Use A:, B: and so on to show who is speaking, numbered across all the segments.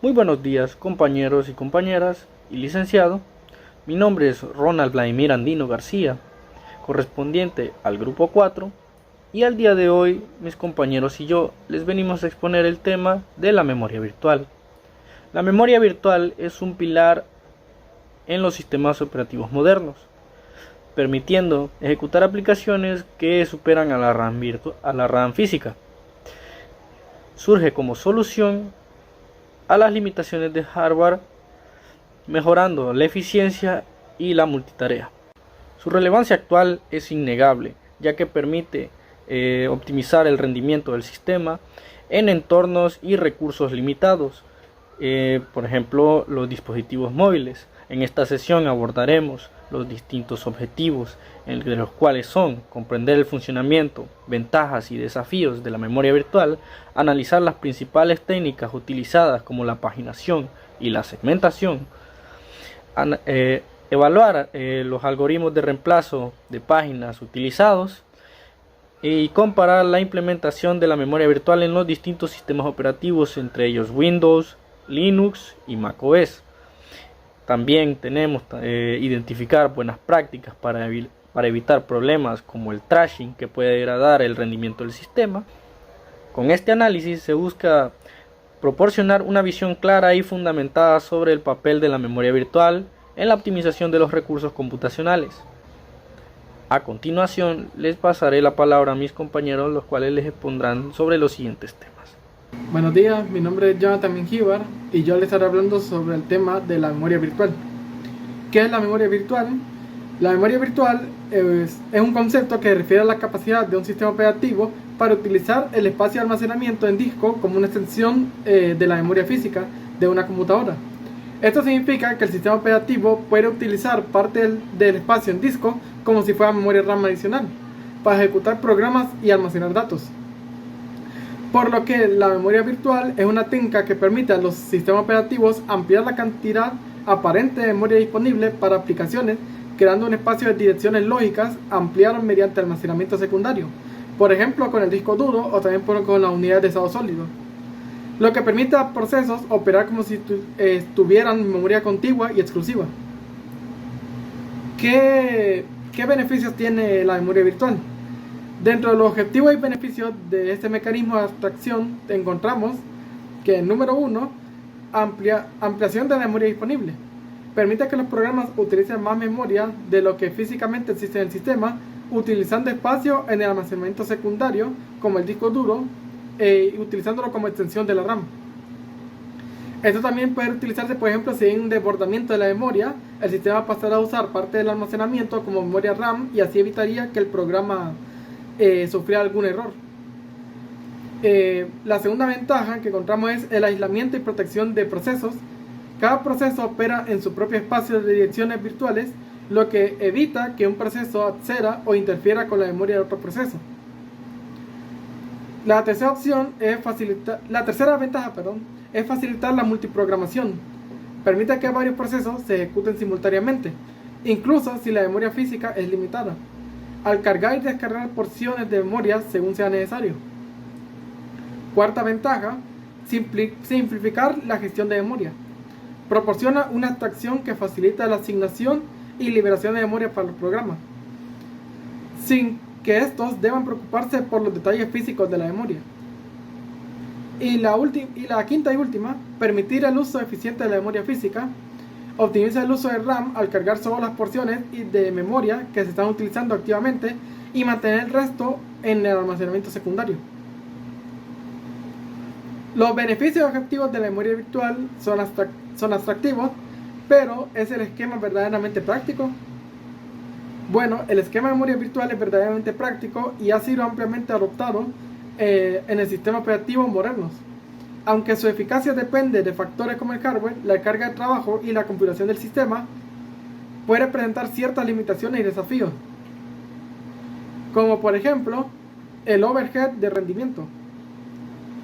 A: Muy buenos días, compañeros y compañeras y licenciado. Mi nombre es Ronald Vladimir Andino García, correspondiente al grupo 4, y al día de hoy mis compañeros y yo les venimos a exponer el tema de la memoria virtual. La memoria virtual es un pilar en los sistemas operativos modernos, permitiendo ejecutar aplicaciones que superan a la RAM física. Surge como solución a las limitaciones de hardware, mejorando la eficiencia y la multitarea. Su relevancia actual es innegable, ya que permite optimizar el rendimiento del sistema en entornos y recursos limitados, por ejemplo los dispositivos móviles. En esta sesión abordaremos los distintos objetivos, entre los cuales son comprender el funcionamiento, ventajas y desafíos de la memoria virtual, analizar las principales técnicas utilizadas como la paginación y la segmentación, evaluar los algoritmos de reemplazo de páginas utilizados y comparar la implementación de la memoria virtual en los distintos sistemas operativos, entre ellos Windows, Linux y macOS. También tenemos identificar buenas prácticas para evitar problemas como el trashing, que puede degradar el rendimiento del sistema. Con este análisis se busca proporcionar una visión clara y fundamentada sobre el papel de la memoria virtual en la optimización de los recursos computacionales. A continuación les pasaré la palabra a mis compañeros, los cuales les expondrán sobre los siguientes temas.
B: Buenos días, mi nombre es Jonathan Mengíbar y yo les estaré hablando sobre el tema de la memoria virtual. ¿Qué es la memoria virtual? La memoria virtual es un concepto que refiere a la capacidad de un sistema operativo para utilizar el espacio de almacenamiento en disco como una extensión de la memoria física de una computadora. Esto significa que el sistema operativo puede utilizar parte del espacio en disco como si fuera memoria RAM adicional para ejecutar programas y almacenar datos. Por lo que la memoria virtual es una técnica que permite a los sistemas operativos ampliar la cantidad aparente de memoria disponible para aplicaciones, creando un espacio de direcciones lógicas ampliado mediante almacenamiento secundario, por ejemplo con el disco duro o también con las unidades de estado sólido, lo que permite a procesos operar como si tuvieran memoria contigua y exclusiva. ¿Qué beneficios tiene la memoria virtual? Dentro de los objetivos y beneficios de este mecanismo de abstracción encontramos que, número 1, ampliación de la memoria disponible. Permite que los programas utilicen más memoria de lo que físicamente existe en el sistema, utilizando espacio en el almacenamiento secundario, como el disco duro, y utilizándolo como extensión de la RAM. Esto también puede utilizarse, por ejemplo, si hay un desbordamiento de la memoria, el sistema pasará a usar parte del almacenamiento como memoria RAM y así evitaría que el programa sufrir algún error. La segunda ventaja que encontramos es el aislamiento y protección de procesos. Cada proceso opera en su propio espacio de direcciones virtuales, lo que evita que un proceso acceda o interfiera con la memoria de otro proceso. La tercera ventaja es facilitar la multiprogramación. Permite que varios procesos se ejecuten simultáneamente, incluso si la memoria física es limitada, al cargar y descargar porciones de memoria según sea necesario. Cuarta ventaja, simplificar la gestión de memoria. Proporciona una abstracción que facilita la asignación y liberación de memoria para los programas, sin que estos deban preocuparse por los detalles físicos de la memoria. Y la quinta y última, permitir el uso eficiente de la memoria física. Optimiza el uso de RAM al cargar solo las porciones de memoria que se están utilizando activamente y mantener el resto en el almacenamiento secundario. Los beneficios objetivos de la memoria virtual son abstractivos, pero ¿es el esquema verdaderamente práctico? Bueno, el esquema de memoria virtual es verdaderamente práctico y ha sido ampliamente adoptado en el sistema operativo modernos. Aunque su eficacia depende de factores como el hardware, la carga de trabajo y la configuración del sistema, puede presentar ciertas limitaciones y desafíos, como por ejemplo el overhead de rendimiento.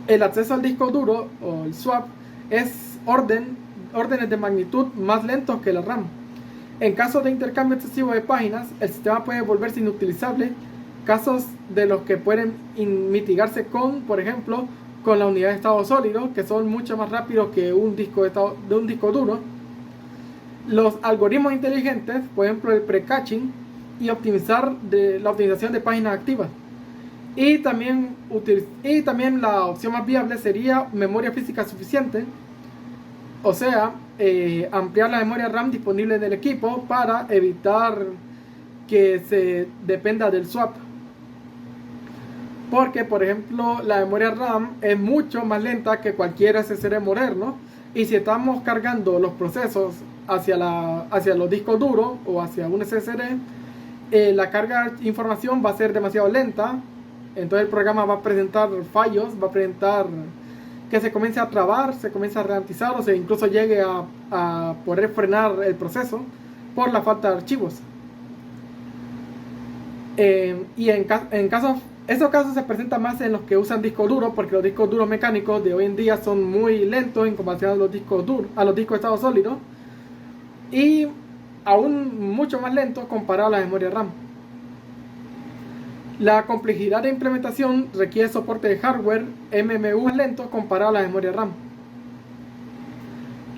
B: El acceso al disco duro o el swap es órdenes de magnitud más lentos que la RAM. En caso de intercambio excesivo de páginas, el sistema puede volverse inutilizable, casos de los que pueden mitigarse con, por ejemplo, con la unidad de estado sólido, que son mucho más rápidos que un disco duro. Los algoritmos inteligentes, por ejemplo el pre-caching y la optimización de páginas activas. Y también la opción más viable sería memoria física suficiente, o sea, ampliar la memoria RAM disponible en el equipo para evitar que se dependa del swap. Porque, por ejemplo, la memoria RAM es mucho más lenta que cualquier SSD moderno, y si estamos cargando los procesos hacia los discos duros o hacia un SSD, la carga de información va a ser demasiado lenta. Entonces el programa va a presentar fallos, va a presentar que se comience a trabar, se comience a ralentizar, o se incluso llegue a poder frenar el proceso por la falta de archivos. Y esos casos se presentan más en los que usan discos duros, porque los discos duros mecánicos de hoy en día son muy lentos en comparación a los discos de estado sólido, y aún mucho más lentos comparado a la memoria RAM. La complejidad de implementación requiere soporte de hardware MMU más lento comparado a la memoria RAM.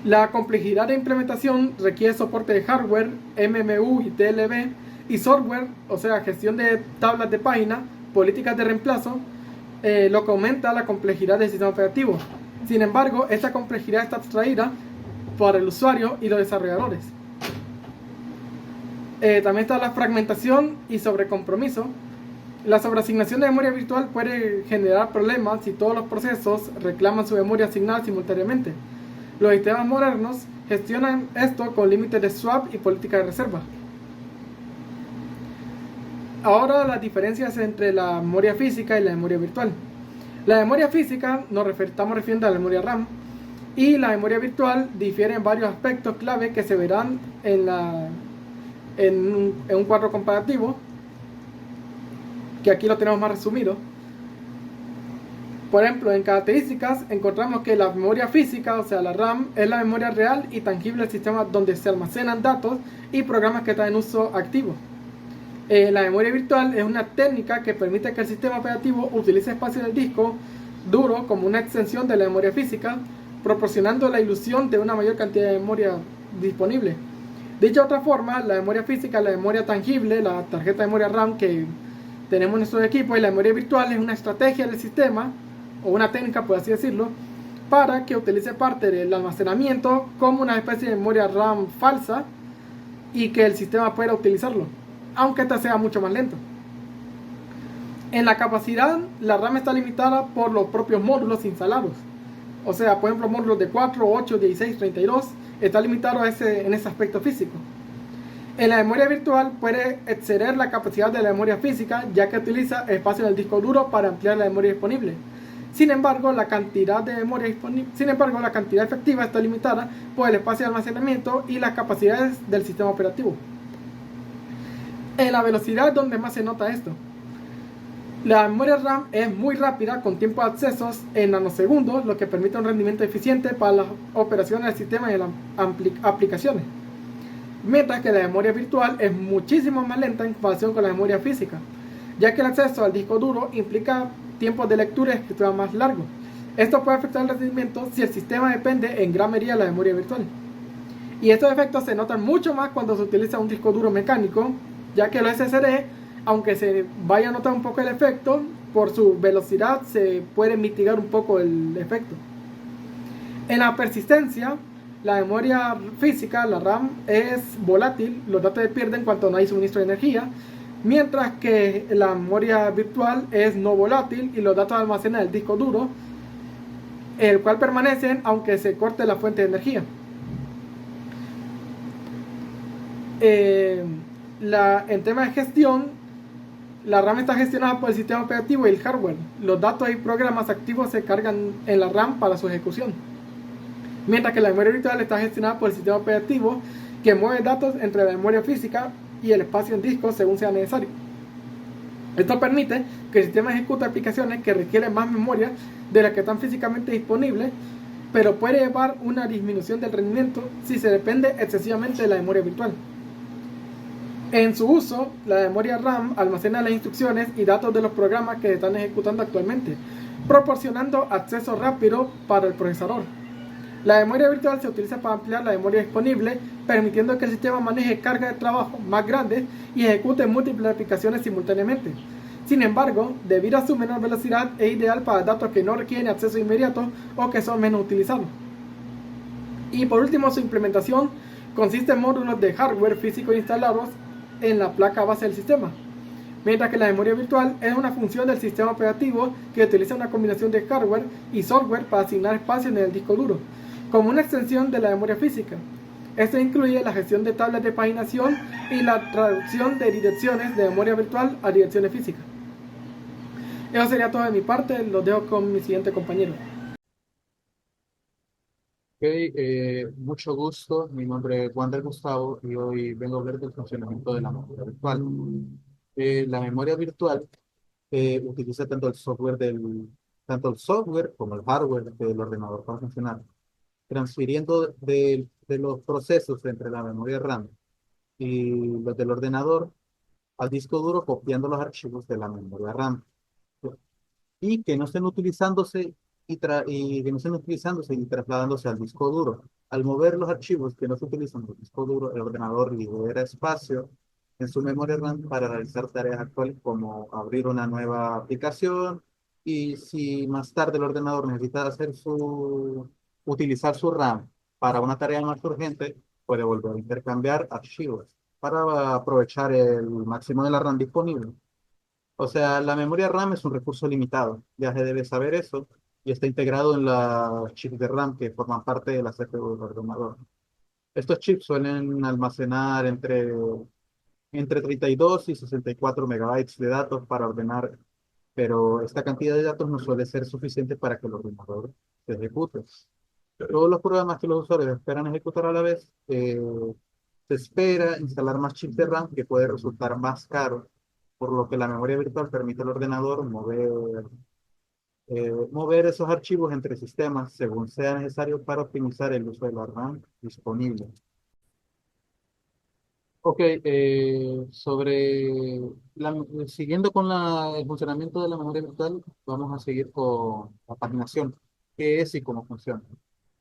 B: La complejidad de implementación requiere soporte de hardware MMU y TLB, y software, o sea, gestión de tablas de página, políticas de reemplazo, lo que aumenta la complejidad del sistema operativo. Sin embargo, esta complejidad está abstraída por el usuario y los desarrolladores. También está la fragmentación y sobrecompromiso. La sobreasignación de memoria virtual puede generar problemas si todos los procesos reclaman su memoria asignada simultáneamente. Los sistemas modernos gestionan esto con límites de swap y política de reserva. Ahora, las diferencias entre la memoria física y la memoria virtual. La memoria física estamos refiriendo a la memoria RAM, y la memoria virtual difiere en varios aspectos clave que se verán en un cuadro comparativo, que aquí lo tenemos más resumido. Por ejemplo, en características encontramos que la memoria física, o sea la RAM, es la memoria real y tangible del sistema donde se almacenan datos y programas que están en uso activo. La memoria virtual es una técnica que permite que el sistema operativo utilice espacio del disco duro como una extensión de la memoria física, proporcionando la ilusión de una mayor cantidad de memoria disponible. Dicha otra forma, la memoria física, la memoria tangible, la tarjeta de memoria RAM que tenemos en nuestro equipo, y la memoria virtual es una estrategia del sistema, o una técnica por así decirlo, para que utilice parte del almacenamiento como una especie de memoria RAM falsa y que el sistema pueda utilizarlo, aunque esta sea mucho más lento. En la capacidad, la RAM está limitada por los propios módulos instalados. O sea, por ejemplo, módulos de 4, 8, 16, 32 está limitado en ese aspecto físico. En la memoria virtual puede exceder la capacidad de la memoria física, ya que utiliza espacio en el disco duro para ampliar la memoria disponible. Sin embargo, la cantidad efectiva está limitada por el espacio de almacenamiento y las capacidades del sistema operativo. En la velocidad es donde más se nota esto. La memoria RAM es muy rápida, con tiempo de accesos en nanosegundos, lo que permite un rendimiento eficiente para las operaciones del sistema y las aplicaciones. Mientras que la memoria virtual es muchísimo más lenta en comparación con la memoria física, ya que el acceso al disco duro implica tiempos de lectura y escritura más largos. Esto puede afectar el rendimiento si el sistema depende en gran medida de la memoria virtual. Y estos efectos se notan mucho más cuando se utiliza un disco duro mecánico, ya que los SSD, aunque se vaya a notar un poco el efecto, por su velocidad se puede mitigar un poco el efecto. En la persistencia, la memoria física, la RAM, es volátil, los datos se pierden cuando no hay suministro de energía, mientras que la memoria virtual es no volátil y los datos se almacenan en el disco duro, el cual permanecen aunque se corte la fuente de energía. En tema de gestión, la RAM está gestionada por el sistema operativo y el hardware. Los datos y programas activos se cargan en la RAM para su ejecución, mientras que la memoria virtual está gestionada por el sistema operativo, que mueve datos entre la memoria física y el espacio en disco según sea necesario. Esto permite que el sistema ejecute aplicaciones que requieren más memoria de las que están físicamente disponibles, pero puede llevar una disminución del rendimiento si se depende excesivamente de la memoria virtual. En su uso, la memoria RAM almacena las instrucciones y datos de los programas que se están ejecutando actualmente, proporcionando acceso rápido para el procesador. La memoria virtual se utiliza para ampliar la memoria disponible, permitiendo que el sistema maneje cargas de trabajo más grandes y ejecute múltiples aplicaciones simultáneamente. Sin embargo, debido a su menor velocidad, es ideal para datos que no requieren acceso inmediato o que son menos utilizados. Y por último, su implementación consiste en módulos de hardware físico instalados en la placa base del sistema, mientras que la memoria virtual es una función del sistema operativo que utiliza una combinación de hardware y software para asignar espacio en el disco duro, como una extensión de la memoria física. Esto incluye la gestión de tablas de paginación y la traducción de direcciones de memoria virtual a direcciones físicas. Eso sería todo de mi parte, los dejo con mi siguiente compañero.
C: Ok, mucho gusto. Mi nombre es Wander Gustavo y hoy vengo a hablar del funcionamiento de la memoria virtual. La memoria virtual utiliza tanto el software como el hardware del ordenador para funcionar, transfiriendo de los procesos entre la memoria RAM y los del ordenador al disco duro, copiando los archivos de la memoria RAM y que no estén utilizándose y que no estén utilizándose y trasladándose al disco duro. Al mover los archivos que no se utilizan en el disco duro, el ordenador libera espacio en su memoria RAM para realizar tareas actuales como abrir una nueva aplicación, y si más tarde el ordenador necesita utilizar su RAM para una tarea más urgente, puede volver a intercambiar archivos para aprovechar el máximo de la RAM disponible. O sea, la memoria RAM es un recurso limitado, ya se debe saber eso, y está integrado en los chips de RAM que forman parte de la CPU del ordenador. Estos chips suelen almacenar entre 32 y 64 megabytes de datos para ordenar, pero esta cantidad de datos no suele ser suficiente para que el ordenador se ejecute. Todos los programas que los usuarios esperan ejecutar a la vez, se espera instalar más chips de RAM, que puede resultar más caro, por lo que la memoria virtual permite al ordenador mover esos archivos entre sistemas según sea necesario para optimizar el uso de la RAM disponible. Ok, siguiendo con el funcionamiento de la memoria virtual, vamos a seguir con la paginación. ¿Qué es y cómo funciona?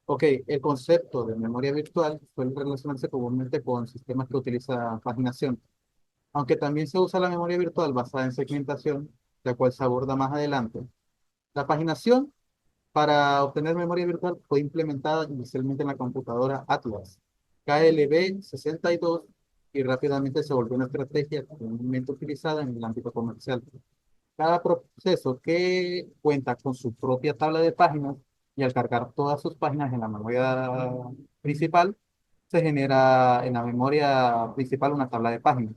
C: Ok, el concepto de memoria virtual suele relacionarse comúnmente con sistemas que utilizan paginación, aunque también se usa la memoria virtual basada en segmentación, la cual se aborda más adelante. La paginación para obtener memoria virtual fue implementada inicialmente en la computadora Atlas KLB62, y rápidamente se volvió una estrategia comúnmente utilizada en el ámbito comercial. Cada proceso que cuenta con su propia tabla de páginas, y al cargar todas sus páginas en la memoria principal, se genera en la memoria principal una tabla de páginas.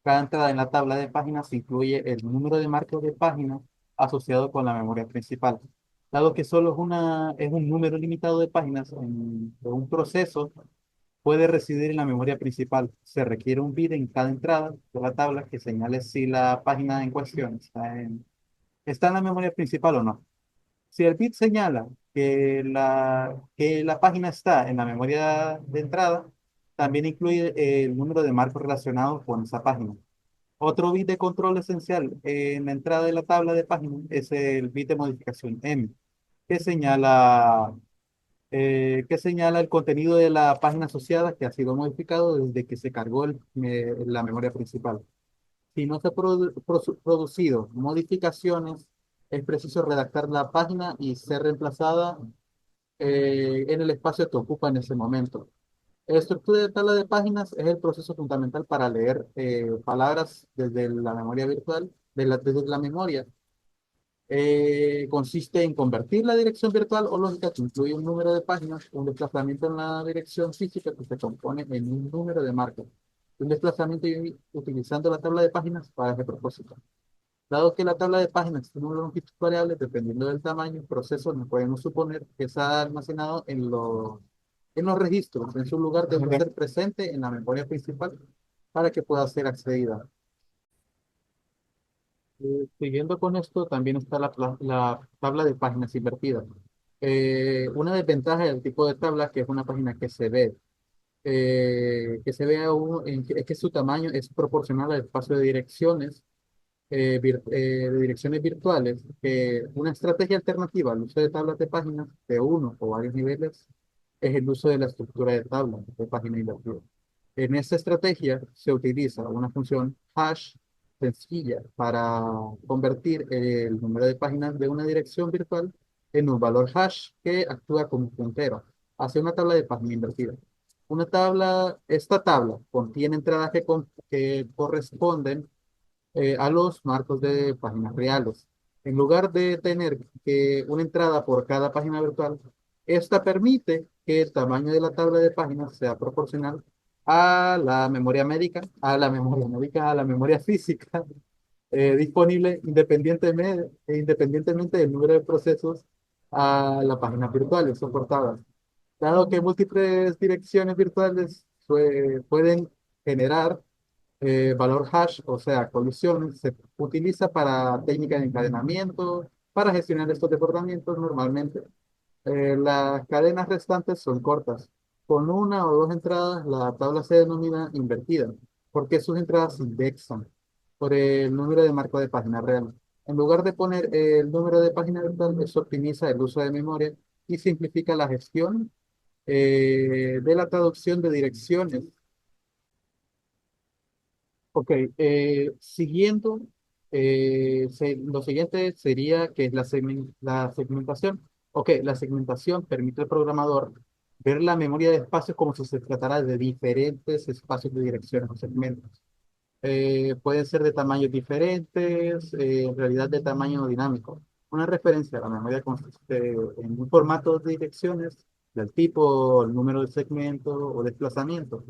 C: Cada entrada en la tabla de páginas incluye el número de marcos de páginas asociado con la memoria principal. Dado que solo es un número limitado de páginas de un proceso, puede residir en la memoria principal. Se requiere un bit en cada entrada de la tabla que señale si la página en cuestión está en la memoria principal o no. Si el bit señala que la página está en la memoria de entrada, también incluye el número de marcos relacionados con esa página. Otro bit de control esencial en la entrada de la tabla de páginas es el bit de modificación M, que señala el contenido de la página asociada que ha sido modificado desde que se cargó la memoria principal. Si no se han producido modificaciones, es preciso redactar la página y ser reemplazada en el espacio que ocupa en ese momento. La estructura de tabla de páginas es el proceso fundamental para leer palabras desde la memoria virtual, desde la memoria. Consiste en convertir la dirección virtual o lógica, que incluye un número de páginas, un desplazamiento en la dirección física que se compone en un número de marcos, un desplazamiento utilizando la tabla de páginas para ese propósito. Dado que la tabla de páginas tiene una longitud variable dependiendo del tamaño del proceso, no podemos suponer que está almacenado en los registros. En su lugar debe ser presente en la memoria principal para que pueda ser accedida. Siguiendo con esto, también está la tabla de páginas invertida. Una desventaja del tipo de tabla, que es una página que se ve es que su tamaño es proporcional al espacio de direcciones de direcciones virtuales, una estrategia alternativa al uso de tablas de páginas de uno o varios niveles es el uso de la estructura de tabla de página invertida. En esta estrategia se utiliza una función hash sencilla para convertir el número de páginas de una dirección virtual en un valor hash que actúa como puntero hacia una tabla de página invertida. Esta tabla contiene entradas que corresponden a los marcos de páginas reales. En lugar de tener una entrada por cada página virtual, esta permite que el tamaño de la tabla de páginas sea proporcional a la memoria física disponible independientemente del número de procesos a las páginas virtuales soportadas. Dado que múltiples direcciones virtuales pueden generar valor hash, o sea, colisiones, se utiliza para técnicas de encadenamiento, para gestionar estos desbordamientos normalmente. Las cadenas restantes son cortas. Con una o dos entradas, la tabla se denomina invertida, porque sus entradas se indexan por el número de marco de página real. En lugar de poner el número de página virtual, eso optimiza el uso de memoria y simplifica la gestión de la traducción de direcciones. Ok, siguiendo, lo siguiente sería que es la segmentación. Ok, la segmentación permite al programador ver la memoria de espacios como si se tratara de diferentes espacios de direcciones o segmentos. Pueden ser de tamaños diferentes, en realidad de tamaño dinámico. Una referencia a la memoria consiste en un formato de direcciones del tipo el número de segmento o desplazamiento.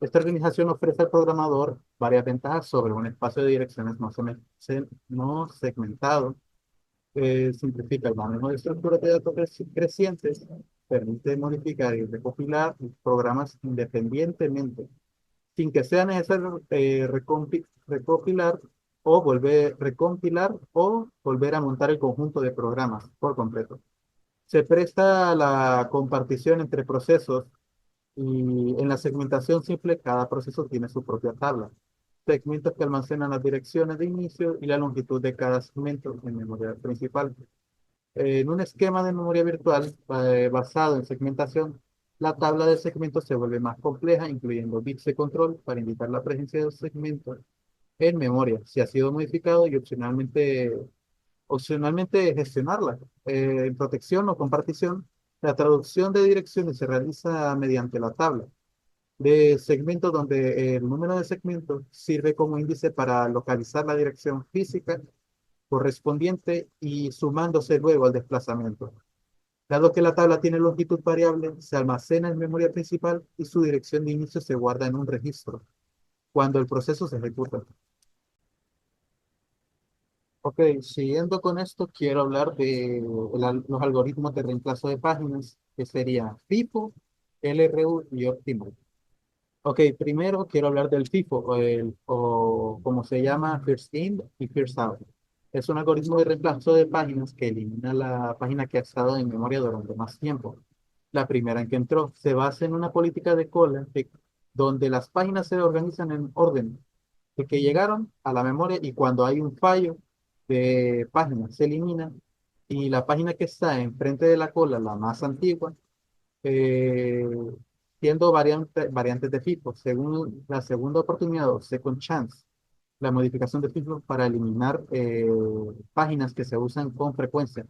C: Esta organización ofrece al programador varias ventajas sobre un espacio de direcciones no segmentado. Simplifica el manejo de estructuras de datos crecientes, permite modificar y recopilar programas independientemente, sin que sea necesario recompilar o volver a montar el conjunto de programas por completo. Se presta a la compartición entre procesos y en la segmentación simple, cada proceso tiene su propia tabla. Segmentos que almacenan las direcciones de inicio y la longitud de cada segmento en memoria principal. En un esquema de memoria virtual basado en segmentación, la tabla de segmentos se vuelve más compleja, incluyendo bits de control para indicar la presencia de los segmentos en memoria, si ha sido modificado y opcionalmente gestionarla. En protección o compartición, la traducción de direcciones se realiza mediante la tabla de segmentos donde el número de segmentos sirve como índice para localizar la dirección física correspondiente y sumándose luego al desplazamiento. Dado que la tabla tiene longitud variable, se almacena en memoria principal y su dirección de inicio se guarda en un registro cuando el proceso se ejecuta. Ok, siguiendo con esto, quiero hablar de los algoritmos de reemplazo de páginas, que serían FIFO, LRU y Optimal. Ok, primero quiero hablar del FIFO, o como se llama, First In y First Out. Es un algoritmo de reemplazo de páginas que elimina la página que ha estado en memoria durante más tiempo. La primera en que entró se basa en una política de cola donde las páginas se organizan en orden de que llegaron a la memoria y cuando hay un fallo de página se elimina y la página que está enfrente de la cola, la más antigua, eh, siendo variantes de FIFO, según la segunda oportunidad o second chance, la modificación de FIFO para eliminar páginas que se usan con frecuencia.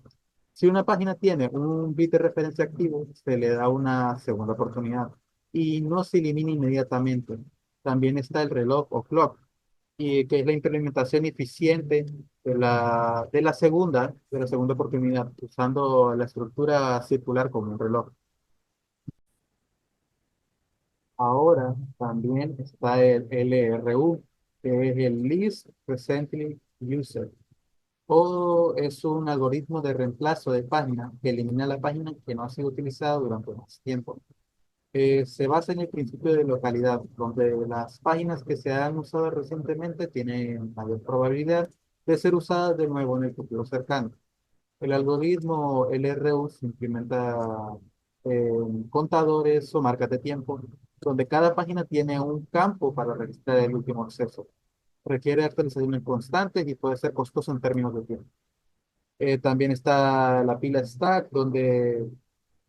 C: Si una página tiene un bit de referencia activo, se le da una segunda oportunidad y no se elimina inmediatamente. También está el reloj o clock, y que es la implementación eficiente de la segunda oportunidad, usando la estructura circular como un reloj. Ahora también está el LRU, que es el Least Recently Used, o es un algoritmo de reemplazo de página que elimina la página que no ha sido utilizada durante más tiempo. Se basa en el principio de localidad, donde las páginas que se han usado recientemente tienen mayor probabilidad de ser usadas de nuevo en el futuro cercano. El algoritmo LRU se implementa contadores o marcas de tiempo, donde cada página tiene un campo para registrar el último acceso. requiere actualizaciones constantes y puede ser costoso en términos de tiempo. También está la pila stack, donde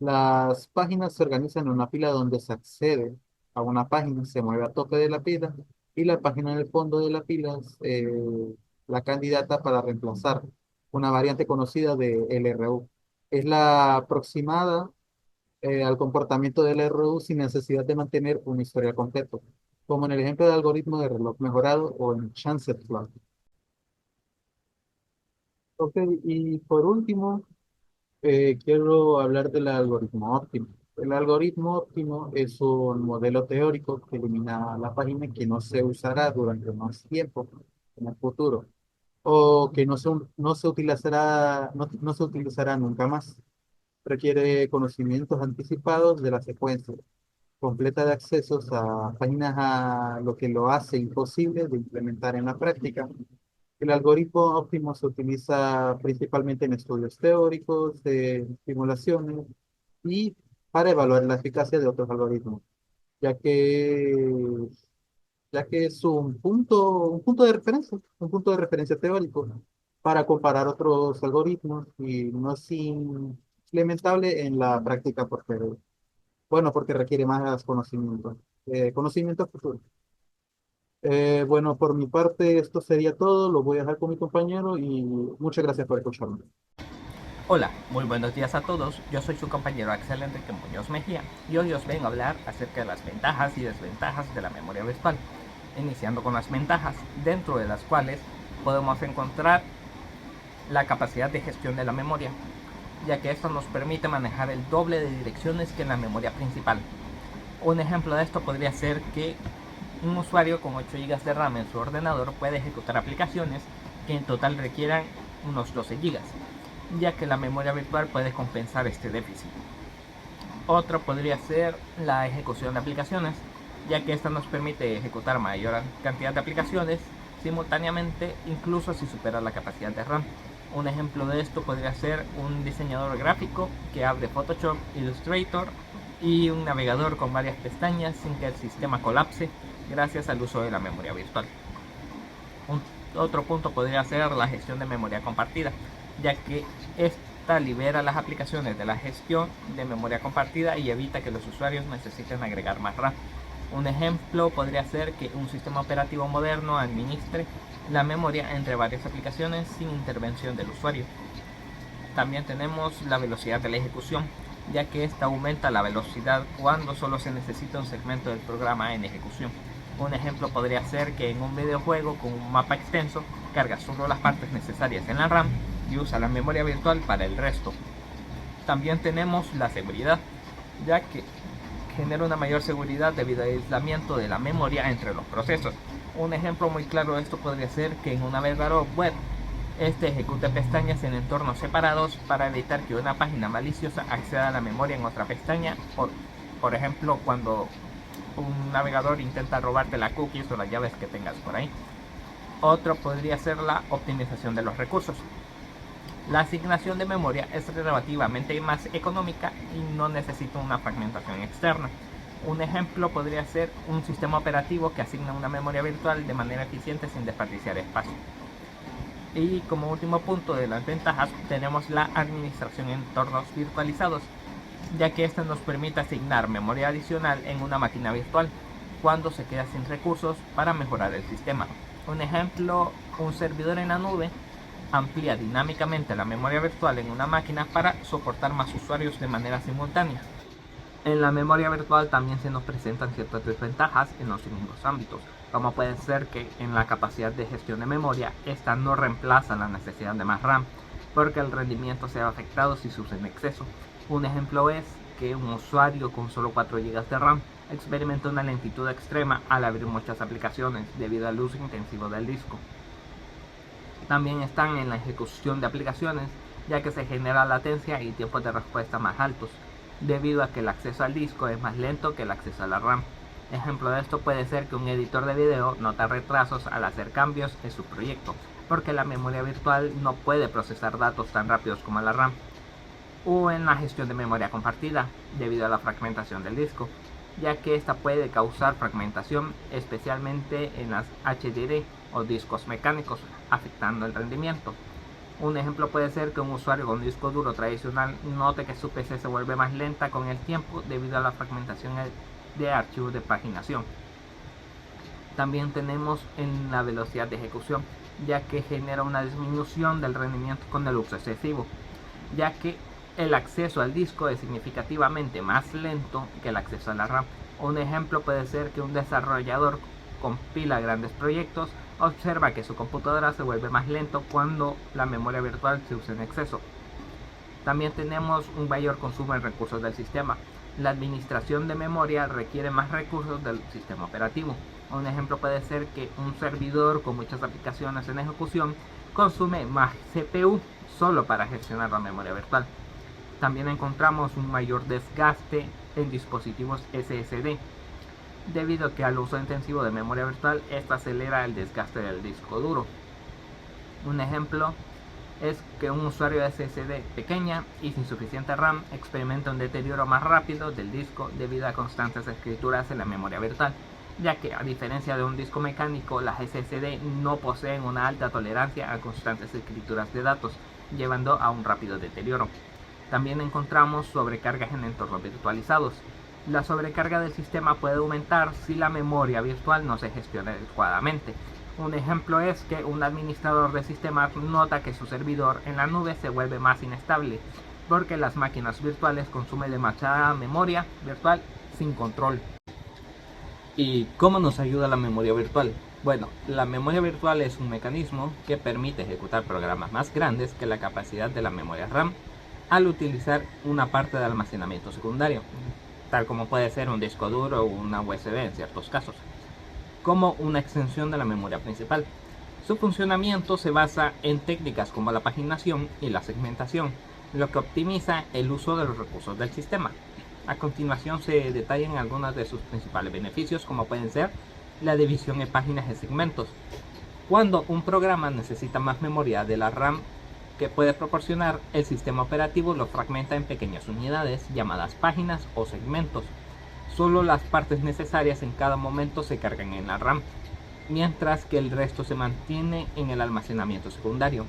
C: las páginas se organizan en una pila donde se accede a una página, se mueve a tope de la pila y la página en el fondo de la pila es la candidata para reemplazar una variante conocida de LRU. Es la aproximada al comportamiento del LRU sin necesidad de mantener un historial completo, como en el ejemplo del algoritmo de reloj mejorado o en Chance Flow. Ok, y por último, quiero hablar del algoritmo óptimo. El algoritmo óptimo es un modelo teórico que elimina la página que no se usará durante más tiempo en el futuro o que no se utilizará, no se utilizará nunca más. Requiere conocimientos anticipados de la secuencia completa de accesos a páginas, a lo que lo hace imposible de implementar en la práctica. El algoritmo óptimo se utiliza principalmente en estudios teóricos, de simulaciones y para evaluar la eficacia de otros algoritmos, ya que, ya que es un punto de referencia teórico para comparar otros algoritmos y no es implementable en la práctica porque requiere más conocimiento futuro. Bueno, por mi parte, esto sería todo. Lo voy a dejar con mi compañero y muchas gracias por escucharme.
D: Hola, muy buenos días a todos. Yo soy su compañero Axel Enrique Muñoz Mejía y hoy os vengo a hablar acerca de las ventajas y desventajas de la memoria virtual. Iniciando con las ventajas, dentro de las cuales podemos encontrar la capacidad de gestión de la memoria, ya que esto nos permite manejar el doble de direcciones que en la memoria principal. Un ejemplo de esto podría ser que un usuario con 8 GB de RAM en su ordenador puede ejecutar aplicaciones que en total requieran unos 12 GB, ya que la memoria virtual puede compensar este déficit. Otro podría ser la ejecución de aplicaciones, ya que esta nos permite ejecutar mayor cantidad de aplicaciones simultáneamente, incluso si supera la capacidad de RAM. Un ejemplo de esto podría ser un diseñador gráfico que abre Photoshop, Illustrator y un navegador con varias pestañas sin que el sistema colapse gracias al uso de la memoria virtual. Otro punto podría ser la gestión de memoria compartida, ya que esta libera las aplicaciones de la gestión de memoria compartida y evita que los usuarios necesiten agregar más RAM. Un ejemplo podría ser que un sistema operativo moderno administre la memoria entre varias aplicaciones sin intervención del usuario. También tenemos la velocidad de la ejecución, ya que esta aumenta la velocidad cuando solo se necesita un segmento del programa en ejecución. Un ejemplo podría ser que en un videojuego con un mapa extenso carga solo las partes necesarias en la RAM y usa la memoria virtual para el resto. También tenemos la seguridad, ya que genera una mayor seguridad debido al aislamiento de la memoria entre los procesos. Un ejemplo muy claro de esto podría ser que en un navegador web este ejecute pestañas en entornos separados para evitar que una página maliciosa acceda a la memoria en otra pestaña, por ejemplo cuando un navegador intenta robarte la cookies o las llaves que tengas por ahí. Otro podría ser la optimización de los recursos. La asignación de memoria es relativamente más económica y no necesita una fragmentación externa. Un ejemplo podría ser un sistema operativo que asigna una memoria virtual de manera eficiente sin desperdiciar espacio. Y como último punto de las ventajas tenemos la administración en entornos virtualizados, ya que esta nos permite asignar memoria adicional en una máquina virtual cuando se queda sin recursos para mejorar el sistema. Un ejemplo, un servidor en la nube amplía dinámicamente la memoria virtual en una máquina para soportar más usuarios de manera simultánea. En la memoria virtual también se nos presentan ciertas desventajas en los mismos ámbitos, como puede ser que en la capacidad de gestión de memoria, esta no reemplaza la necesidad de más RAM, porque el rendimiento se ve afectado si se usa en exceso. Un ejemplo es que un usuario con solo 4 GB de RAM experimenta una lentitud extrema al abrir muchas aplicaciones debido al uso intensivo del disco. También están en la ejecución de aplicaciones, ya que se genera latencia y tiempos de respuesta más altos, debido a que el acceso al disco es más lento que el acceso a la RAM. Ejemplo de esto puede ser que un editor de video nota retrasos al hacer cambios en su proyecto, porque la memoria virtual no puede procesar datos tan rápidos como la RAM. O en la gestión de memoria compartida, debido a la fragmentación del disco, ya que esta puede causar fragmentación, especialmente en las HDD, o discos mecánicos, afectando el rendimiento. Un ejemplo puede ser que un usuario con un disco duro tradicional note que su PC se vuelve más lenta con el tiempo debido a la fragmentación de archivos de paginación. También tenemos en la velocidad de ejecución, ya que genera una disminución del rendimiento con el uso excesivo, ya que el acceso al disco es significativamente más lento que el acceso a la RAM. Un ejemplo puede ser que un desarrollador compila grandes proyectos, observa que su computadora se vuelve más lento cuando la memoria virtual se usa en exceso. También tenemos un mayor consumo de recursos del sistema. La administración de memoria requiere más recursos del sistema operativo. Un ejemplo puede ser que un servidor con muchas aplicaciones en ejecución consume más CPU solo para gestionar la memoria virtual. También encontramos un mayor desgaste en dispositivos SSD, debido a que al uso intensivo de memoria virtual, esta acelera el desgaste del disco duro. Un ejemplo es que un usuario de SSD pequeña y sin suficiente RAM experimenta un deterioro más rápido del disco debido a constantes escrituras en la memoria virtual, ya que a diferencia de un disco mecánico, las SSD no poseen una alta tolerancia a constantes escrituras de datos, llevando a un rápido deterioro. También encontramos sobrecargas en entornos virtualizados. La sobrecarga del sistema puede aumentar si la memoria virtual no se gestiona adecuadamente. Un ejemplo es que un administrador de sistemas nota que su servidor en la nube se vuelve más inestable, porque las máquinas virtuales consumen demasiada memoria virtual sin control. ¿Y cómo nos ayuda la memoria virtual? Bueno, la memoria virtual es un mecanismo que permite ejecutar programas más grandes que la capacidad de la memoria RAM al utilizar una parte de almacenamiento secundario, tal como puede ser un disco duro o una USB en ciertos casos, como una extensión de la memoria principal. Su funcionamiento se basa en técnicas como la paginación y la segmentación, lo que optimiza el uso de los recursos del sistema. A continuación se detallan algunos de sus principales beneficios, como pueden ser la división en páginas de segmentos. Cuando un programa necesita más memoria de la RAM que puede proporcionar, el sistema operativo lo fragmenta en pequeñas unidades llamadas páginas o segmentos. Solo las partes necesarias en cada momento se cargan en la RAM, mientras que el resto se mantiene en el almacenamiento secundario.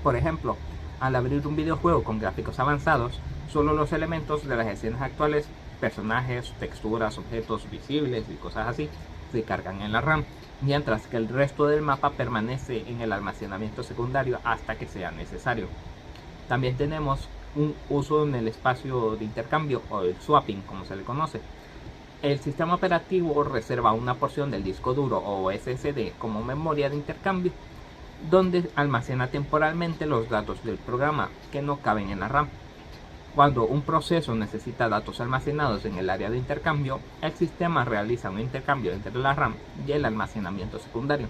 D: Por ejemplo, al abrir un videojuego con gráficos avanzados, solo los elementos de las escenas actuales, personajes, texturas, objetos visibles y cosas así, se cargan en la RAM, mientras que el resto del mapa permanece en el almacenamiento secundario hasta que sea necesario. También tenemos un uso en el espacio de intercambio, o el swapping como se le conoce. El sistema operativo reserva una porción del disco duro o SSD como memoria de intercambio, donde almacena temporalmente los datos del programa que no caben en la RAM. Cuando un proceso necesita datos almacenados en el área de intercambio, el sistema realiza un intercambio entre la RAM y el almacenamiento secundario.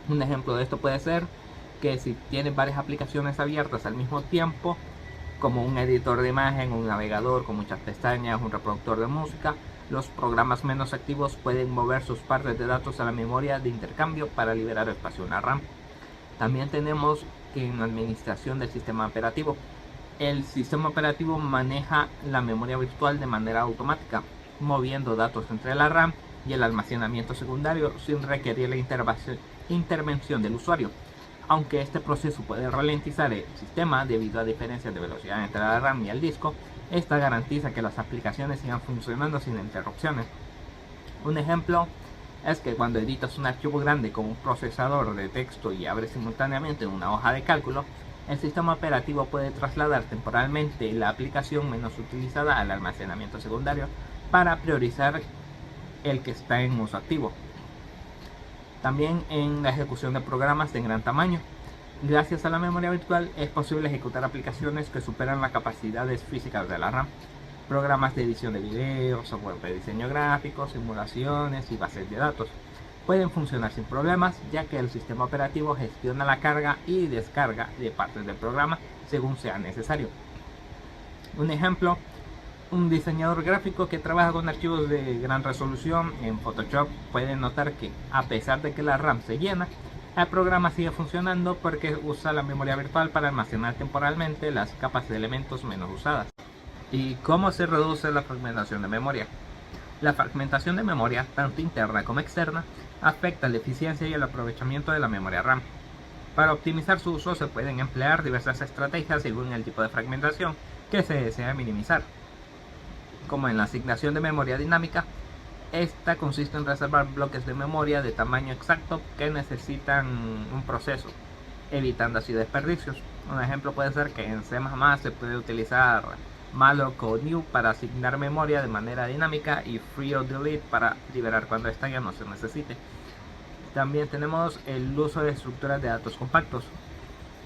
D: Un ejemplo de esto puede ser que si tienes varias aplicaciones abiertas al mismo tiempo, como un editor de imagen, un navegador con muchas pestañas, un reproductor de música, los programas menos activos pueden mover sus partes de datos a la memoria de intercambio para liberar espacio en la RAM. También tenemos que en la administración del sistema operativo, el sistema operativo maneja la memoria virtual de manera automática, moviendo datos entre la RAM y el almacenamiento secundario sin requerir la intervención del usuario. Aunque este proceso puede ralentizar el sistema debido a diferencias de velocidad entre la RAM y el disco, esta garantiza que las aplicaciones sigan funcionando sin interrupciones. Un ejemplo es que cuando editas un archivo grande con un procesador de texto y abres simultáneamente una hoja de cálculo, el sistema operativo puede trasladar temporalmente la aplicación menos utilizada al almacenamiento secundario para priorizar el que está en uso activo. También en la ejecución de programas de gran tamaño, gracias a la memoria virtual es posible ejecutar aplicaciones que superan las capacidades físicas de la RAM. Programas de edición de video, software de diseño gráfico, simulaciones y bases de datos pueden funcionar sin problemas, ya que el sistema operativo gestiona la carga y descarga de partes del programa según sea necesario. Un ejemplo, un diseñador gráfico que trabaja con archivos de gran resolución en Photoshop puede notar que, a pesar de que la RAM se llena, el programa sigue funcionando porque usa la memoria virtual para almacenar temporalmente las capas de elementos menos usadas. ¿Y cómo se reduce la fragmentación de memoria? La fragmentación de memoria, tanto interna como externa, afecta la eficiencia y el aprovechamiento de la memoria RAM. Para optimizar su uso se pueden emplear diversas estrategias según el tipo de fragmentación que se desea minimizar. Como en la asignación de memoria dinámica, esta consiste en reservar bloques de memoria de tamaño exacto que necesitan un proceso, evitando así desperdicios. Un ejemplo puede ser que en C++ se puede utilizar malloc o new para asignar memoria de manera dinámica y free o delete para liberar cuando esta ya no se necesite. También tenemos el uso de estructuras de datos compactos,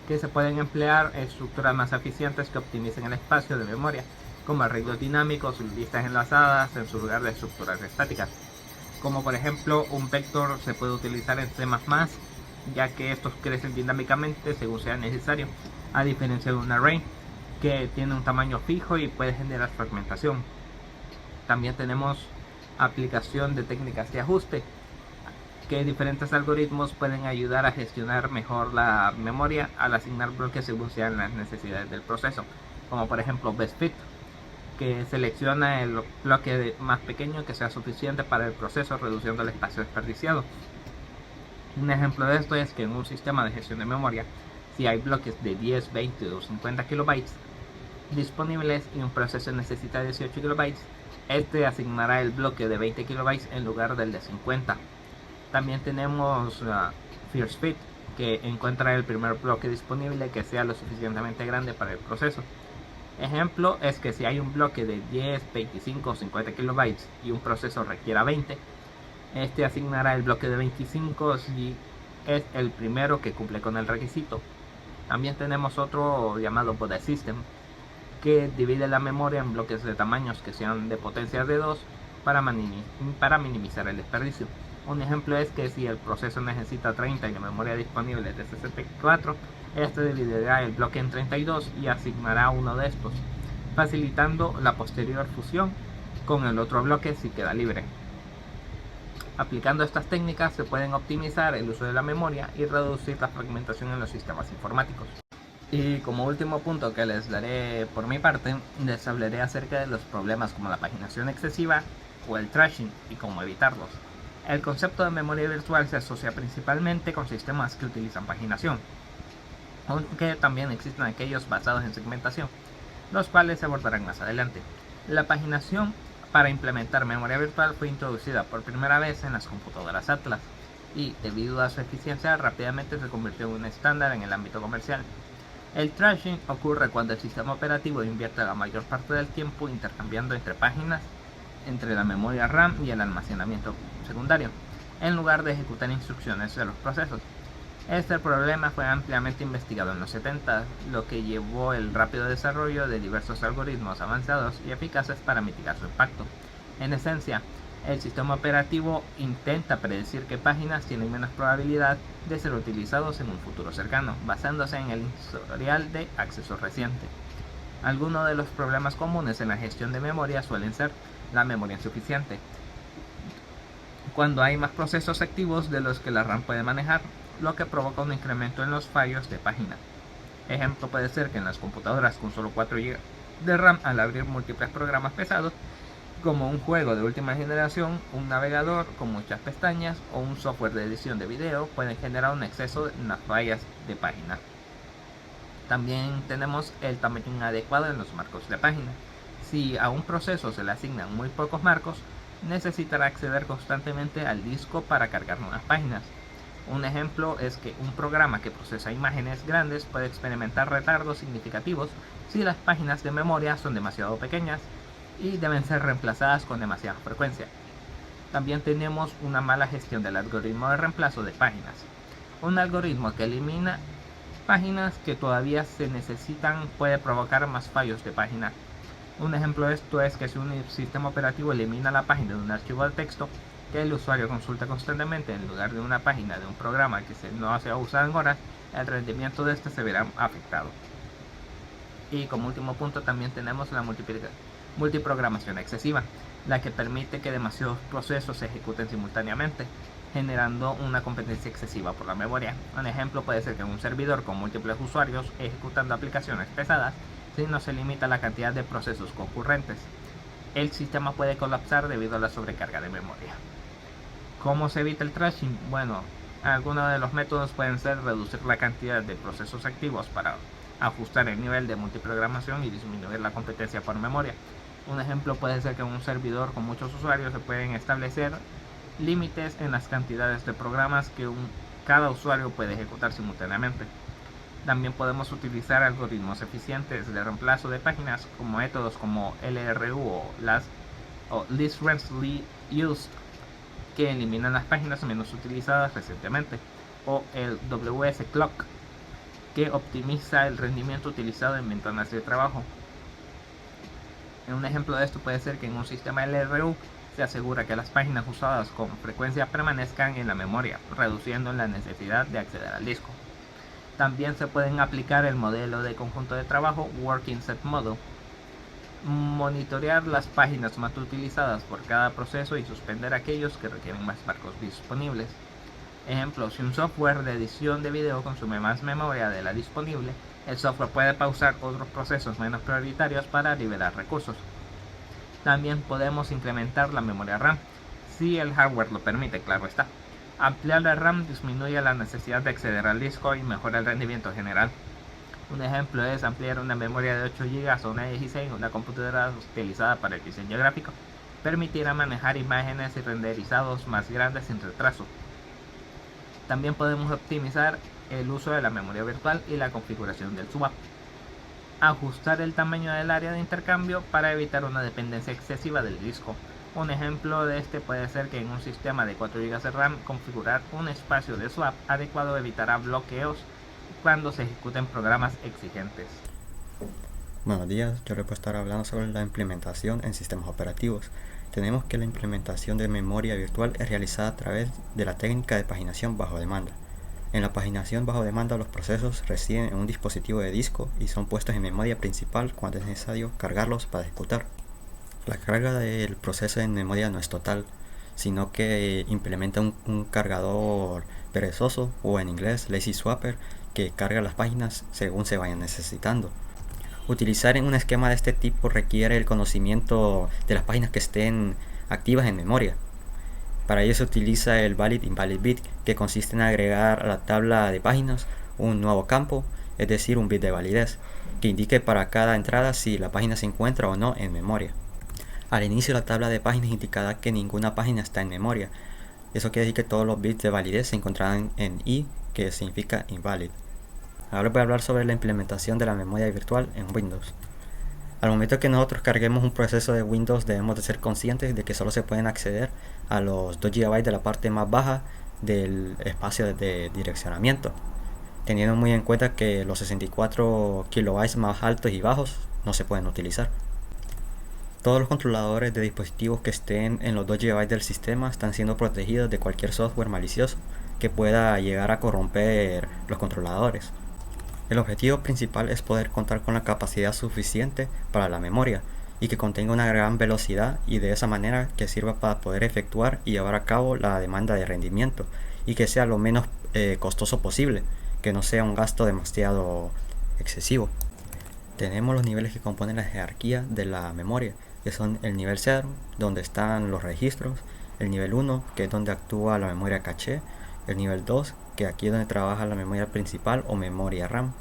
D: que se pueden emplear estructuras más eficientes que optimicen el espacio de memoria, como arreglos dinámicos, listas enlazadas en su lugar de estructuras estáticas. Como por ejemplo, un vector se puede utilizar en C++, ya que estos crecen dinámicamente según sea necesario, a diferencia de un array, que tiene un tamaño fijo y puede generar fragmentación. También tenemos aplicación de técnicas de ajuste, que diferentes algoritmos pueden ayudar a gestionar mejor la memoria al asignar bloques según sean las necesidades del proceso, como por ejemplo best fit, que selecciona el bloque más pequeño que sea suficiente para el proceso, reduciendo el espacio desperdiciado. Un ejemplo de esto es que en un sistema de gestión de memoria, si hay bloques de 10, 20 o 50 kilobytes disponibles y un proceso necesita 18 kilobytes, este asignará el bloque de 20 kilobytes en lugar del de 50. También tenemos first fit, que encuentra el primer bloque disponible que sea lo suficientemente grande para el proceso. Ejemplo es que si hay un bloque de 10, 25 o 50 kilobytes y un proceso requiera 20, este asignará el bloque de 25 si es el primero que cumple con el requisito. También tenemos otro llamado body system, que divide la memoria en bloques de tamaños que sean de potencias de 2 para minimizar el desperdicio. Un ejemplo es que si el proceso necesita 30 y la memoria disponible es de 64, este dividirá el bloque en 32 y asignará uno de estos, facilitando la posterior fusión con el otro bloque si queda libre. Aplicando estas técnicas se pueden optimizar el uso de la memoria y reducir la fragmentación en los sistemas informáticos. Y como último punto que les daré por mi parte, les hablaré acerca de los problemas como la paginación excesiva o el trashing y cómo evitarlos. El concepto de memoria virtual se asocia principalmente con sistemas que utilizan paginación, aunque también existen aquellos basados en segmentación, los cuales se abordarán más adelante. La paginación para implementar memoria virtual fue introducida por primera vez en las computadoras Atlas y, debido a su eficiencia, rápidamente se convirtió en un estándar en el ámbito comercial. El trashing ocurre cuando el sistema operativo invierte la mayor parte del tiempo intercambiando entre páginas entre la memoria RAM y el almacenamiento secundario, en lugar de ejecutar instrucciones de los procesos. Este problema fue ampliamente investigado en los 70, lo que llevó el rápido desarrollo de diversos algoritmos avanzados y eficaces para mitigar su impacto. En esencia, el sistema operativo intenta predecir qué páginas tienen menos probabilidad de ser utilizados en un futuro cercano, basándose en el historial de acceso reciente. Algunos de los problemas comunes en la gestión de memoria suelen ser la memoria insuficiente, cuando hay más procesos activos de los que la RAM puede manejar, lo que provoca un incremento en los fallos de página. Ejemplo puede ser que en las computadoras con solo 4 GB de RAM, al abrir múltiples programas pesados, como un juego de última generación, un navegador con muchas pestañas o un software de edición de video, pueden generar un exceso en las fallas de página. También tenemos el tamaño inadecuado en los marcos de página. Si a un proceso se le asignan muy pocos marcos, necesitará acceder constantemente al disco para cargar nuevas páginas. Un ejemplo es que un programa que procesa imágenes grandes puede experimentar retardos significativos si las páginas de memoria son demasiado pequeñas y deben ser reemplazadas con demasiada frecuencia. También tenemos una mala gestión del algoritmo de reemplazo de páginas. Un algoritmo que elimina páginas que todavía se necesitan puede provocar más fallos de página. Un ejemplo de esto es que si un sistema operativo elimina la página de un archivo de texto que el usuario consulta constantemente en lugar de una página de un programa que no se ha usado en horas, el rendimiento de este se verá afectado. Y como último punto también tenemos la multiprogramación excesiva, la que permite que demasiados procesos se ejecuten simultáneamente, generando una competencia excesiva por la memoria. Un ejemplo puede ser que un servidor con múltiples usuarios ejecutando aplicaciones pesadas si no se limita la cantidad de procesos concurrentes. el sistema puede colapsar debido a la sobrecarga de memoria. ¿Cómo se evita el trashing? Bueno, algunos de los métodos pueden ser reducir la cantidad de procesos activos para ajustar el nivel de multiprogramación y disminuir la competencia por memoria. Un ejemplo puede ser que en un servidor con muchos usuarios se pueden establecer límites en las cantidades de programas que cada usuario puede ejecutar simultáneamente. También podemos utilizar algoritmos eficientes de reemplazo de páginas como métodos como LRU o Least Recently Used, que eliminan las páginas menos utilizadas recientemente, o el WS Clock, que optimiza el rendimiento utilizado en ventanas de trabajo. Un ejemplo de esto puede ser que en un sistema LRU se asegura que las páginas usadas con frecuencia permanezcan en la memoria, reduciendo la necesidad de acceder al disco. También se pueden aplicar el modelo de conjunto de trabajo Working Set Model, monitorear las páginas más utilizadas por cada proceso y suspender aquellos que requieren más marcos disponibles. Ejemplo, si un software de edición de video consume más memoria de la disponible, el software puede pausar otros procesos menos prioritarios para liberar recursos. También podemos incrementar la memoria RAM, si el hardware lo permite, claro está. Ampliar la RAM disminuye la necesidad de acceder al disco y mejora el rendimiento general. Un ejemplo es ampliar una memoria de 8 GB a una 16 en una computadora utilizada para el diseño gráfico. Permitirá manejar imágenes y renderizados más grandes sin retraso. También podemos optimizar el uso de la memoria virtual y la configuración del swap. Ajustar el tamaño del área de intercambio para evitar una dependencia excesiva del disco. Un ejemplo de este puede ser que en un sistema de 4 GB de RAM configurar un espacio de swap adecuado evitará bloqueos cuando se ejecuten programas exigentes.
E: Buenos días, yo les voy a estar hablando sobre la implementación en sistemas operativos. Tenemos que la implementación de memoria virtual es realizada a través de la técnica de paginación bajo demanda. En la paginación bajo demanda, los procesos residen en un dispositivo de disco y son puestos en memoria principal cuando es necesario cargarlos para ejecutar. La carga del proceso en memoria no es total, sino que implementa un cargador perezoso, o en inglés lazy swapper, que carga las páginas según se vayan necesitando. Utilizar en un esquema de este tipo requiere el conocimiento de las páginas que estén activas en memoria. Para ello se utiliza el valid invalid bit, que consiste en agregar a la tabla de páginas un nuevo campo, es decir, un bit de validez, que indique para cada entrada si la página se encuentra o no en memoria. Al inicio la tabla de páginas indicará que ninguna página está en memoria. Eso quiere decir que todos los bits de validez se encontrarán en I, que significa invalid. Ahora voy a hablar sobre la implementación de la memoria virtual en Windows. Al momento que nosotros carguemos un proceso de Windows, debemos de ser conscientes de que solo se pueden acceder a los 2 GB de la parte más baja del espacio de direccionamiento, teniendo muy en cuenta que los 64 KB más altos y bajos no se pueden utilizar. Todos los controladores de dispositivos que estén en los 2 GB del sistema están siendo protegidos de cualquier software malicioso que pueda llegar a corromper los controladores. El objetivo principal es poder contar con la capacidad suficiente para la memoria y que contenga una gran velocidad, y de esa manera que sirva para poder efectuar y llevar a cabo la demanda de rendimiento, y que sea lo menos costoso posible, que no sea un gasto demasiado excesivo. Tenemos los niveles que componen la jerarquía de la memoria, que son el nivel 0, donde están los registros, el nivel 1, que es donde actúa la memoria caché, el nivel 2, que aquí es donde trabaja la memoria principal o memoria RAM,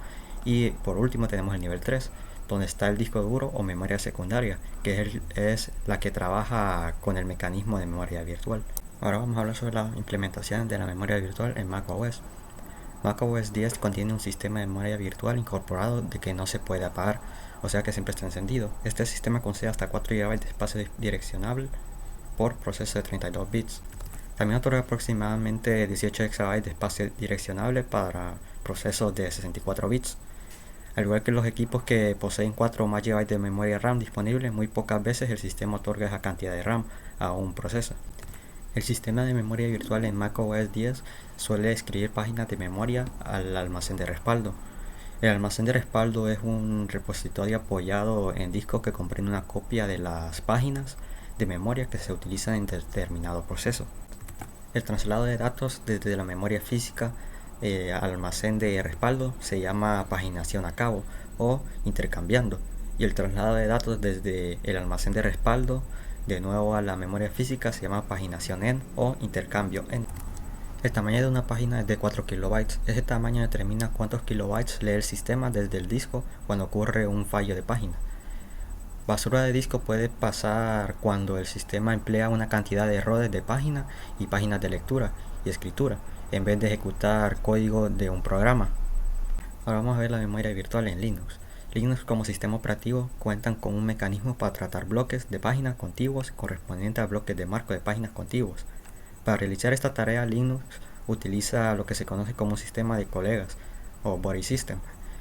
E: y por último tenemos el nivel 3, donde está el disco duro o memoria secundaria, que es la que trabaja con el mecanismo de memoria virtual. Ahora vamos a hablar sobre la implementación de la memoria virtual en macOS. macOS 10 contiene un sistema de memoria virtual incorporado de que no se puede apagar, o sea que siempre está encendido. Este sistema concede hasta 4 GB de espacio direccionable por proceso de 32 bits. También otorga aproximadamente 18 GB de espacio direccionable para procesos de 64 bits. Al igual que los equipos que poseen 4 o más GB de memoria RAM disponible, muy pocas veces el sistema otorga esa cantidad de RAM a un proceso. El sistema de memoria virtual en macOS 10 suele escribir páginas de memoria al almacén de respaldo. El almacén de respaldo es un repositorio apoyado en disco que comprende una copia de las páginas de memoria que se utilizan en determinado proceso. El traslado de datos desde la memoria física al almacén de respaldo se llama paginación a cabo o intercambiando, y el traslado de datos desde el almacén de respaldo de nuevo a la memoria física se llama paginación en o intercambio en. El tamaño de una página es de 4 kilobytes. Ese tamaño determina cuántos kilobytes lee el sistema desde el disco cuando ocurre un fallo de página. Basura de disco puede pasar cuando el sistema emplea una cantidad de errores de página y páginas de lectura y escritura, en vez de ejecutar código de un programa. Ahora vamos a ver la memoria virtual en Linux. Linux como sistema operativo cuentan con un mecanismo para tratar bloques de páginas contiguos correspondientes a bloques de marco de páginas contiguos. Para realizar esta tarea, Linux utiliza lo que se conoce como un sistema de colegas o body system,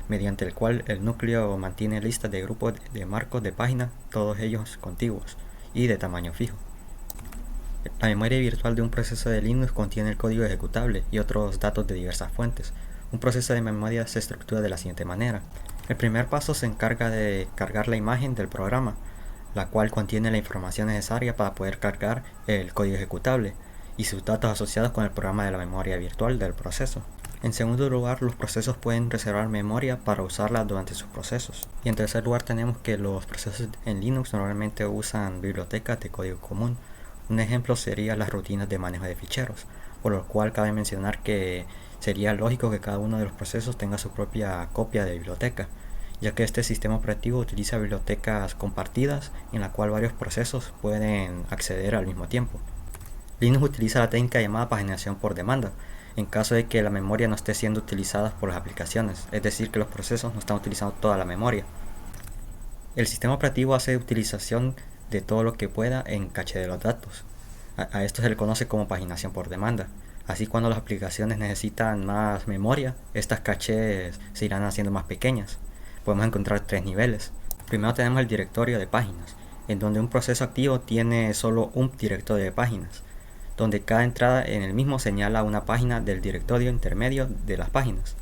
E: mediante el cual el núcleo mantiene listas de grupos de marcos de página, todos ellos contiguos y de tamaño fijo. La memoria virtual de un proceso de Linux contiene el código ejecutable y otros datos de diversas fuentes. Un proceso de memoria se estructura de la siguiente manera. El primer paso se encarga de cargar la imagen del programa, la cual contiene la información necesaria para poder cargar el código ejecutable y sus datos asociados con el programa de la memoria virtual del proceso. En segundo lugar, los procesos pueden reservar memoria para usarla durante sus procesos. Y en tercer lugar tenemos que los procesos en Linux normalmente usan bibliotecas de código común. Un ejemplo sería las rutinas de manejo de ficheros, por lo cual cabe mencionar que sería lógico que cada uno de los procesos tenga su propia copia de biblioteca, ya que este sistema operativo utiliza bibliotecas compartidas en la cual varios procesos pueden acceder al mismo tiempo. Linux utiliza la técnica llamada paginación por demanda, en caso de que la memoria no esté siendo utilizada por las aplicaciones, es decir, que los procesos no están utilizando toda la memoria. El sistema operativo hace utilización de todo lo que pueda en caché de los datos. A esto se le conoce como paginación por demanda. Así, cuando las aplicaciones necesitan más memoria, estas cachés se irán haciendo más pequeñas. Podemos encontrar tres niveles. Primero tenemos el directorio de páginas, en donde un proceso activo tiene solo un directorio de páginas, donde cada entrada en el mismo señala una página del directorio intermedio de las páginas.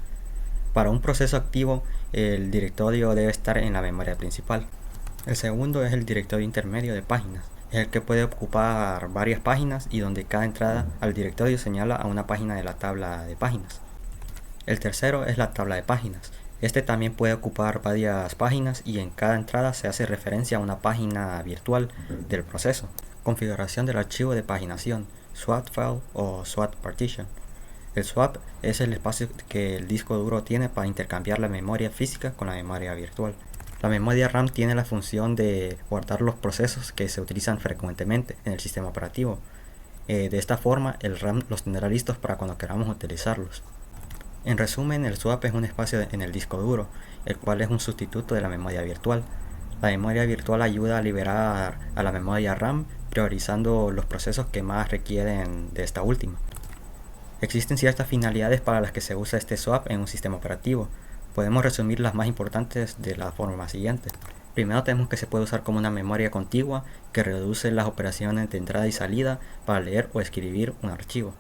E: Para un proceso activo, el directorio debe estar en la memoria principal. El segundo es el directorio intermedio de páginas, es el que puede ocupar varias páginas y donde cada entrada al directorio señala a una página de la tabla de páginas. El tercero es la tabla de páginas. Este también puede ocupar varias páginas y en cada entrada se hace referencia a una página virtual del proceso. Configuración del archivo de paginación, swap file o swap partition. El swap es el espacio que el disco duro tiene para intercambiar la memoria física con la memoria virtual. La memoria RAM tiene la función de guardar los procesos que se utilizan frecuentemente en el sistema operativo. De esta forma, el RAM los tendrá listos para cuando queramos utilizarlos. En resumen, el swap es un espacio en el disco duro, el cual es un sustituto de la memoria virtual. La memoria virtual ayuda a liberar a la memoria RAM, priorizando los procesos que más requieren de esta última. Existen ciertas finalidades para las que se usa este swap en un sistema operativo. Podemos resumir las más importantes de la forma siguiente. Primero, tenemos que se puede usar como una memoria contigua que reduce las operaciones de entrada y salida para leer o escribir un archivo.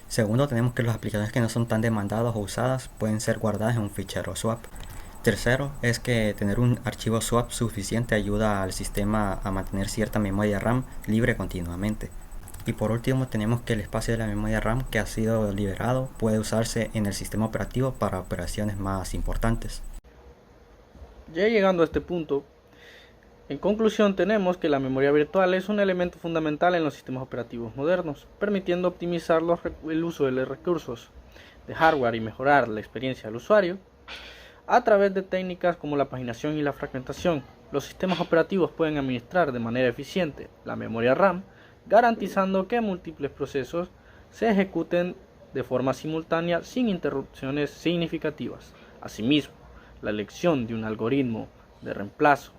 E: Segundo, tenemos que las aplicaciones que no son tan demandadas o usadas pueden ser guardadas en un fichero swap. Tercero, es que tener un archivo swap suficiente ayuda al sistema a mantener cierta memoria RAM libre continuamente. Y por último, tenemos que el espacio de la memoria RAM que ha sido liberado puede usarse en el sistema operativo para operaciones más importantes.
A: Ya llegando a este punto, en conclusión tenemos que la memoria virtual es un elemento fundamental en los sistemas operativos modernos, permitiendo optimizar el uso de los recursos de hardware y mejorar la experiencia del usuario. A través de técnicas como la paginación y la fragmentación, los sistemas operativos pueden administrar de manera eficiente la memoria RAM, garantizando que múltiples procesos se ejecuten de forma simultánea sin interrupciones significativas. Asimismo, la elección de un algoritmo de reemplazo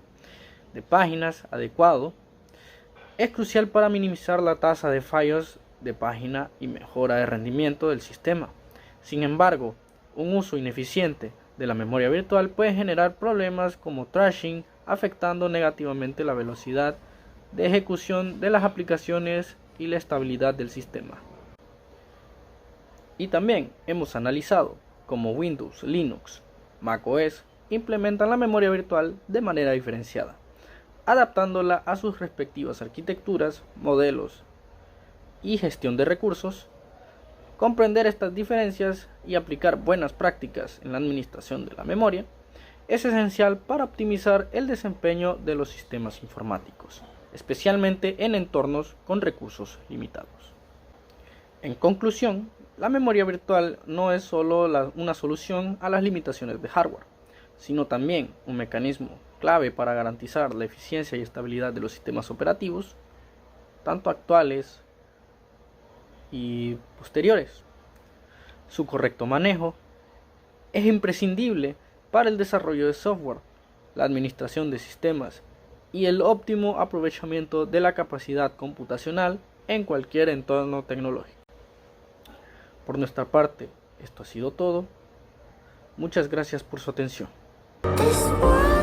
A: de páginas adecuado es crucial para minimizar la tasa de fallos de página y mejora de rendimiento del sistema. Sin embargo, un uso ineficiente de la memoria virtual puede generar problemas como thrashing, afectando negativamente la velocidad de ejecución de las aplicaciones y la estabilidad del sistema. Y también hemos analizado cómo Windows, Linux, macOS implementan la memoria virtual de manera diferenciada, adaptándola a sus respectivas arquitecturas, modelos y gestión de recursos. Comprender estas diferencias y aplicar buenas prácticas en la administración de la memoria es esencial para optimizar el desempeño de los sistemas informáticos, especialmente en entornos con recursos limitados. En conclusión, la memoria virtual no es solo una solución a las limitaciones de hardware, sino también un mecanismo clave para garantizar la eficiencia y estabilidad de los sistemas operativos, tanto actuales y posteriores. Su correcto manejo es imprescindible para el desarrollo de software, la administración de sistemas y el óptimo aprovechamiento de la capacidad computacional en cualquier entorno tecnológico. Por nuestra parte, esto ha sido todo. Muchas gracias por su atención.
F: This world